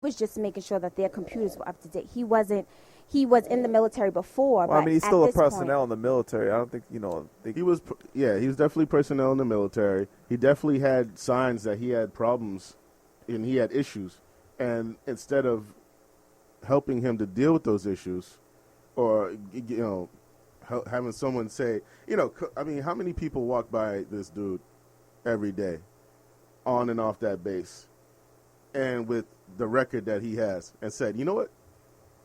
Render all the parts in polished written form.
was just making sure that their computers were up to date. He wasn't. He was in the military before. Well, I but mean, he's at still a this point- personnel in the military. I don't think He was, he was definitely personnel in the military. He definitely had signs that he had problems and he had issues. And instead of helping him to deal with those issues, or having someone say, I mean, how many people walk by this dude every day, on and off that base, and with the record that he has, and said, you know what?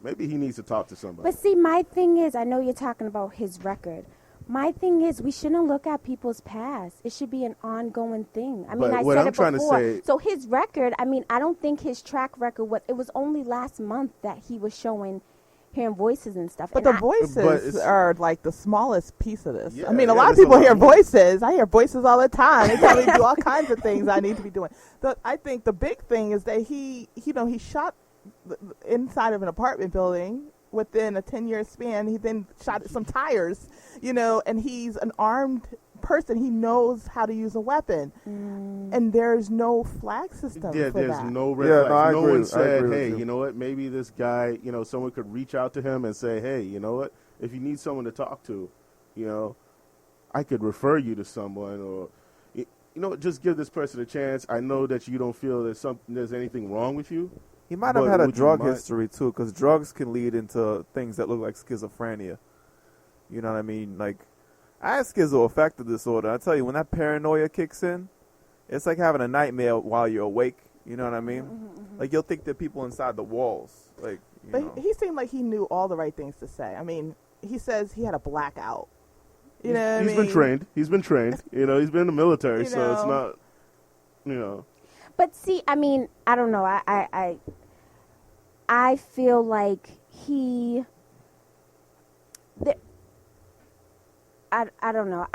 Maybe he needs to talk to somebody. But see, my thing is, I know you're talking about his record. My thing is, we shouldn't look at people's past. It should be an ongoing thing. I mean, I said it before. So his record, I mean, I don't think his track record was. It was only last month that he was hearing voices and stuff. But and the voices are like the smallest piece of this. Yeah, I mean, a lot of people hear voices. I hear voices all the time. They tell me to do all kinds of things I need to be doing. I think the big thing is that he shot inside of an apartment building within a 10-year span. He then shot some tires, and he's an armed person. He knows how to use a weapon. And there's no flag system for there's that. no red flags. No one said, hey, you. you know what, maybe this guy, someone could reach out to him and say, hey, you know what, if you need someone to talk to, I could refer you to someone, or, just give this person a chance. I know that you don't feel there's anything wrong with you. He might have had a drug history, too, because drugs can lead into things that look like schizophrenia. You know what I mean? Like, I have schizoaffective disorder. I tell you, when that paranoia kicks in, it's like having a nightmare while you're awake. You know what I mean? Mm-hmm. Like, you'll think there are people inside the walls. Like, But he seemed like he knew all the right things to say. I mean, he says he had a blackout. He's been trained. He's been trained. He's been in the military, so it's not, But see, I mean, I don't know. I feel like I don't know.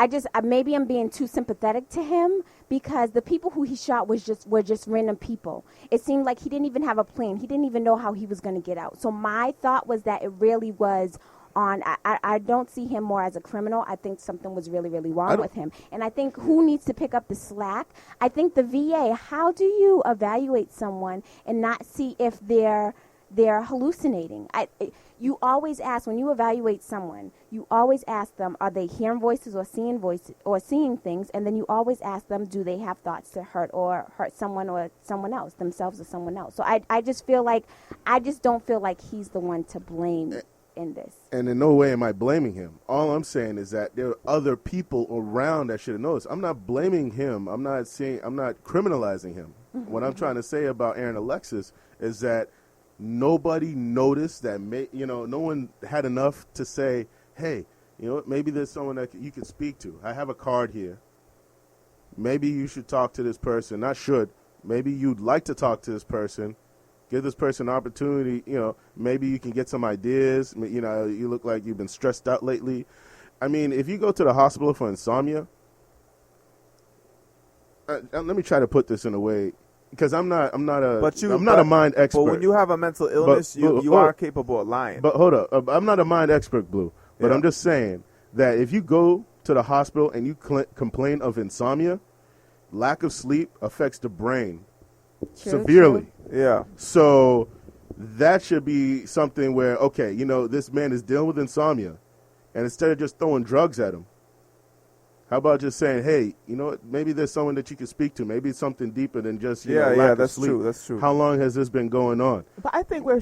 Maybe I'm being too sympathetic to him, because the people who he shot were just random people. It seemed like he didn't even have a plan. He didn't even know how he was going to get out. So my thought was that it really was on. I don't see him more as a criminal. I think something was really, really wrong with him. And I think who needs to pick up the slack? I think the VA. How do you evaluate someone and not see if they're hallucinating? You always ask, when you evaluate someone, you always ask them, are they hearing voices or seeing things? And then you always ask them, do they have thoughts to hurt someone or someone else, themselves or someone else? So I just don't feel like he's the one to blame in this. And in no way am I blaming him. All I'm saying is that there are other people around that should have noticed. I'm not blaming him. I'm not criminalizing him. Mm-hmm. What I'm trying to say about Aaron Alexis is that nobody noticed that, no one had enough to say, hey, maybe there's someone that you can speak to. I have a card here. Maybe you should talk to this person. Not should. Maybe you'd like to talk to this person. Give this person an opportunity. Maybe you can get some ideas. You look like you've been stressed out lately. I mean, if you go to the hospital for insomnia, let me try to put this in a way, because I'm not a mind expert. But when you have a mental illness, you are capable of lying. But hold up, I'm not a mind expert, Blue. But I'm just saying that if you go to the hospital and you complain of insomnia, lack of sleep affects the brain severely. True. Yeah. So that should be something where, okay, this man is dealing with insomnia, and instead of just throwing drugs at him, how about just saying, hey, maybe there's someone that you can speak to. Maybe it's something deeper than just lack of sleep. True. That's true. How long has this been going on? But I think we're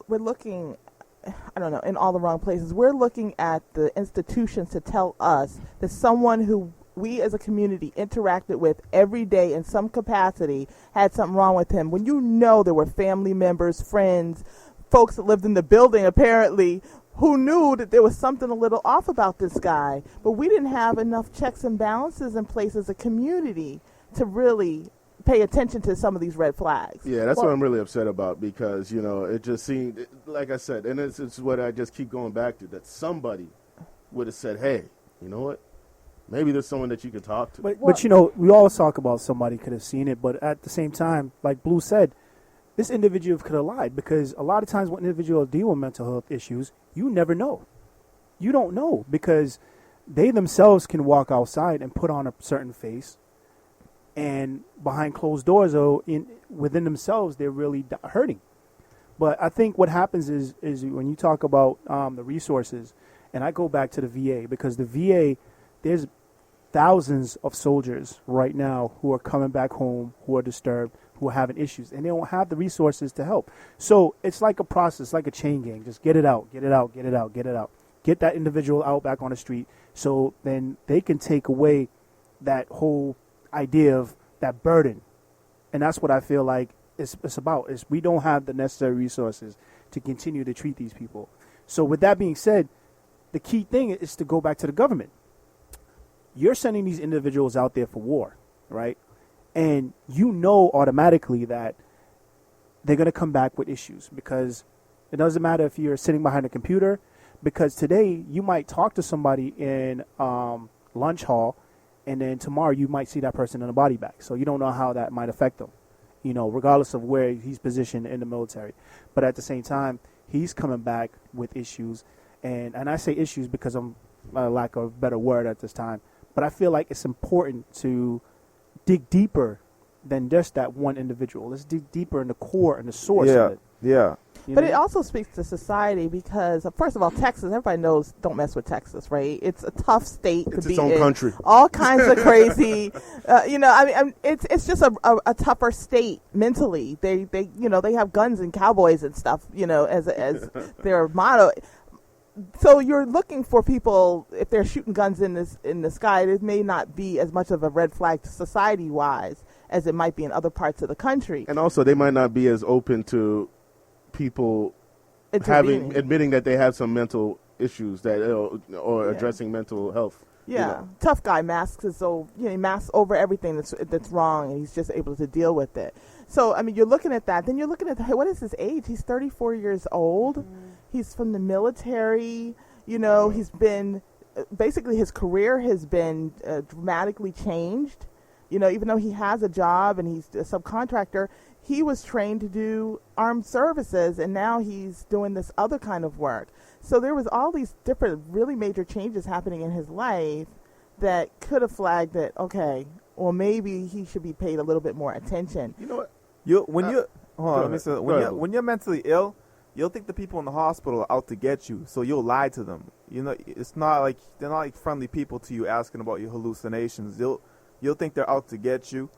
looking, I don't know, in all the wrong places. We're looking at the institutions to tell us that someone who we as a community interacted with every day in some capacity had something wrong with him. When there were family members, friends, folks that lived in the building apparently who knew that there was something a little off about this guy. But we didn't have enough checks and balances in place as a community to really pay attention to some of these red flags. Yeah, that's what I'm really upset about, because, it just seemed, like I said, and it's what I just keep going back to, that somebody would have said, hey, you know what? Maybe there's someone that you can talk to. But we always talk about somebody could have seen it, but at the same time, like Blue said, this individual could have lied, because a lot of times when individuals deal with mental health issues, you never know. You don't know, because they themselves can walk outside and put on a certain face, and behind closed doors, or within themselves, they're really hurting. But I think what happens is when you talk about the resources, and I go back to the VA, because the VA, there's thousands of soldiers right now who are coming back home, who are disturbed, who are having issues, and they don't have the resources to help. So it's like a process, like a chain gang. Just get it out, get it out, get it out, get it out. Get that individual out back on the street, so then they can take away that whole idea of that burden. And that's what I feel like it's about, is we don't have the necessary resources to continue to treat these people. So with that being said, the key thing is to go back to the government. You're sending these individuals out there for war, right? And you know automatically that they're going to come back with issues, because it doesn't matter if you're sitting behind a computer, because today you might talk to somebody in lunch hall, and then tomorrow you might see that person in a body bag. So you don't know how that might affect them, regardless of where he's positioned in the military. But at the same time, he's coming back with issues. And I say issues because I'm lack of a better word at this time. But I feel like it's important to dig deeper than just that one individual. Let's dig deeper in the core and the source of it. Yeah. But it also speaks to society, because, first of all, Texas, everybody knows, don't mess with Texas, right? It's a tough state to be in. It's its own country. All kinds of crazy, it's just a tougher state mentally. They have guns and cowboys and stuff, as their motto. So you're looking for people, if they're shooting guns in the sky, it may not be as much of a red flag society-wise as it might be in other parts of the country. And also, they might not be as open to people admitting that they have some mental issues or addressing mental health. Yeah, tough guy masks he masks over everything that's wrong, and he's just able to deal with it. So I mean, you're looking at that. Then you're looking at what is his age? He's 34 years old. Mm-hmm. He's from the military. He's been basically his career has been dramatically changed. Even though he has a job and he's a subcontractor, he was trained to do armed services, and now he's doing this other kind of work. So there was all these different really major changes happening in his life that could have flagged that, okay, well, maybe he should be paid a little bit more attention. You know what? When you're mentally ill, you'll think the people in the hospital are out to get you, so you'll lie to them. It's not like they're not like friendly people to you asking about your hallucinations. You'll think they're out to get you,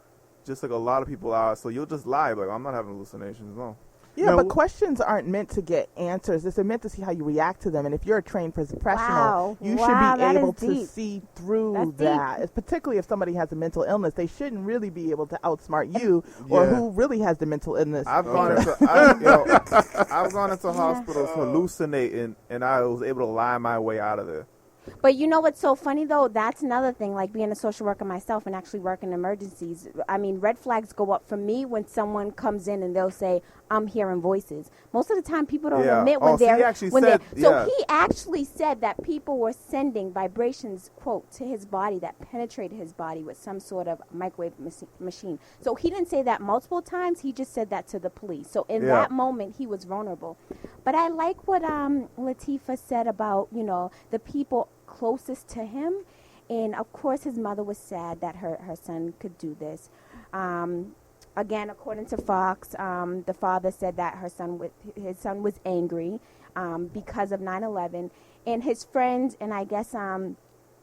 just like a lot of people are. So you'll just lie, like, I'm not having hallucinations, no. Yeah, but questions aren't meant to get answers. They're meant to see how you react to them. And if you're a trained professional, you should be able to see through that. Particularly if somebody has a mental illness, they shouldn't really be able to outsmart you or who really has the mental illness. I've gone into hospitals hallucinating, and I was able to lie my way out of there. But you know what's so funny, though? That's another thing, like being a social worker myself and actually working in emergencies. I mean, red flags go up for me when someone comes in and they'll say, I'm hearing voices. Most of the time, people don't admit when they're... He actually said that people were sending vibrations, quote, to his body that penetrated his body with some sort of microwave machine. So he didn't say that multiple times. He just said that to the police. So in that moment, he was vulnerable. But I like what Latifa said about, the people closest to him. And, of course, his mother was sad that her son could do this. Again, according to Fox, the father said that his son was angry because of 9/11. And his friends and I guess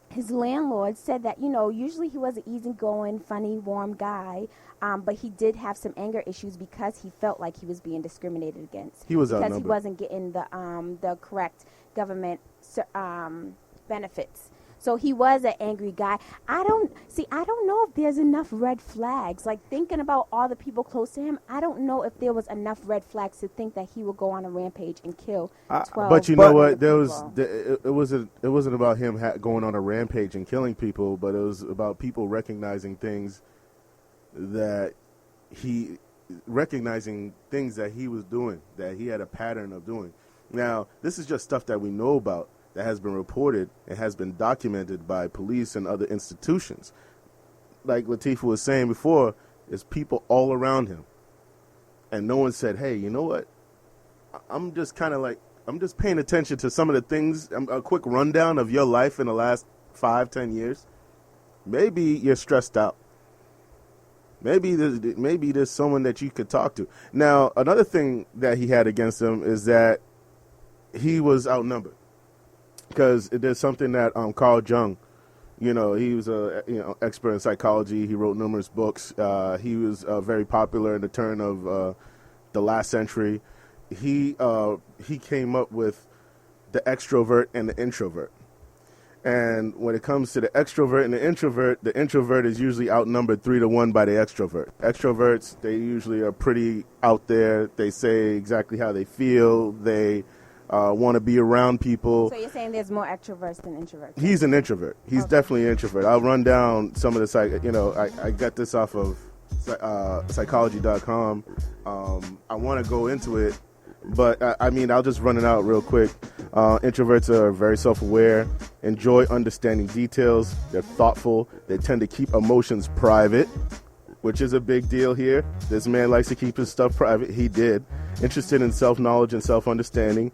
his landlord said that, usually he was an easygoing, funny, warm guy. But he did have some anger issues because he felt like he was being discriminated against. He was because he wasn't getting the correct government benefits. So he was an angry guy. I don't know if there's enough red flags. Like, thinking about all the people close to him, I don't know if there was enough red flags to think that he would go on a rampage and kill 12. But you know what? It wasn't about him going on a rampage and killing people, but it was about people recognizing things that he was doing, that he had a pattern of doing. Now, this is just stuff that we know about, that has been reported and has been documented by police and other institutions. Like Latifa was saying before, there's people all around him. And no one said, hey, you know what? I'm just paying attention to some of the things, a quick rundown of your life in the last 5-10 years. Maybe you're stressed out. Maybe there's someone that you could talk to. Now, another thing that he had against him is that he was outnumbered. Because there's something that Carl Jung, he was a expert in psychology. He wrote numerous books. He was very popular in the turn of the last century. He came up with the extrovert and the introvert. And when it comes to the extrovert and the introvert is usually outnumbered 3-1 by the extrovert. Extroverts, they usually are pretty out there. They say exactly how they feel. They want to be around people. So you're saying there's more extroverts than introverts? He's an introvert. He's definitely an introvert. I'll run down some of the I got this off of psychology.com. I want to go into it, but I'll just run it out real quick. Introverts are very self-aware, enjoy understanding details, they're thoughtful, they tend to keep emotions private, which is a big deal here. This man likes to keep his stuff private. He did. Interested in self-knowledge and self-understanding,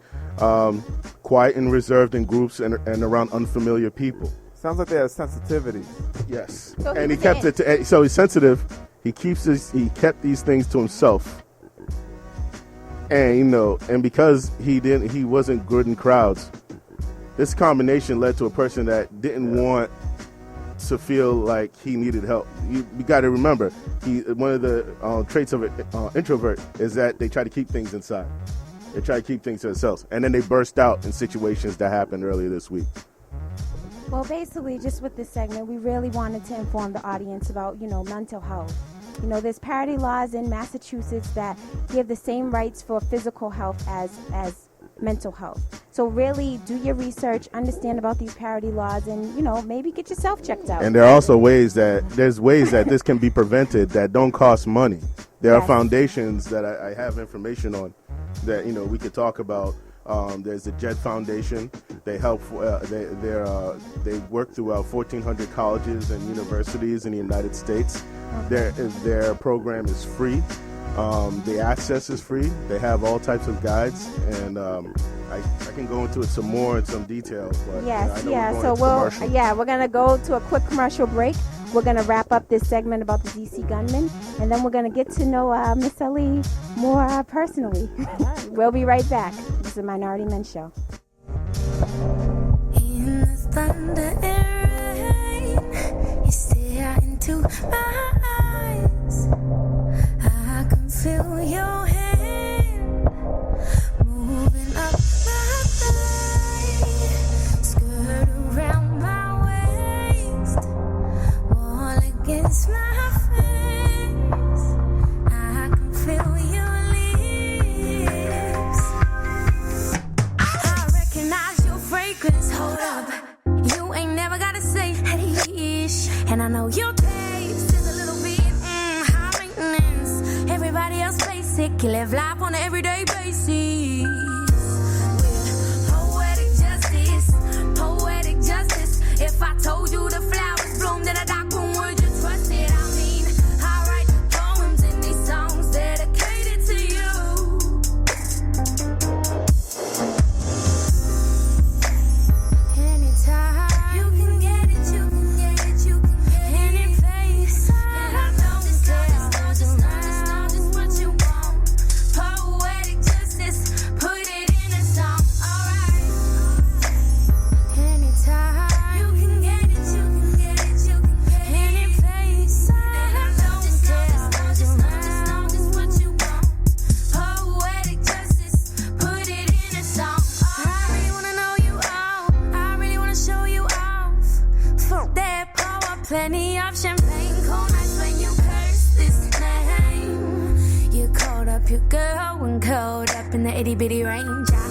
quiet and reserved in groups and around unfamiliar people. Sounds like they have sensitivity. Yes. So and he kept it so he's sensitive. He kept these things to himself. And and because he wasn't good in crowds, this combination led to a person that didn't want to feel like he needed help. You got to remember, one of the traits of an introvert is that they try to keep things inside. They try to keep things to themselves, and then they burst out in situations that happened earlier this week. Well, basically, just with this segment, we really wanted to inform the audience about, mental health. There's parity laws in Massachusetts that give the same rights for physical health as mental health. So really do your research, understand about these parity laws, and, maybe get yourself checked out. And there are also ways that this can be prevented that don't cost money. There are foundations that I have information on that, we could talk about. There's the JED Foundation. They help. They work throughout 1,400 colleges and universities in the United States. Their program is free. The access is free. They have all types of guides, and I can go into it some more in some detail. But So we're gonna go to a quick commercial break. We're gonna wrap up this segment about the DC gunman, and then we're gonna get to know Miss Ali more personally. We'll be right back. This is the Minority Men Show. In the thunder and rain, you stare into my eyes. I can feel your hand moving up my thigh, skirt around my waist, wall against my face. I can feel your lips. I recognize your fragrance. Hold up, you ain't never gotta say ish. And I know your taste is a little bit high maintenance. Everybody else basic. You live life on an everyday basis. With poetic justice. If I told you the flowers bloom, then a dark room, would you trust it? I write poems in these songs dedicated to you. Anytime you can get it, you can get it, you can get it. Any place, and I know just what you want. Poetic justice, put it in a song. Alright. Anytime you can get it, you can get it, you can get it. Any place, and I know just what you want. Poetic justice, put it in a song. I really wanna know you all. I really wanna show you off. Fuck that power, plenty of champagne, cold nights when you curse this name. You called up your girl when cold up in the itty bitty range. I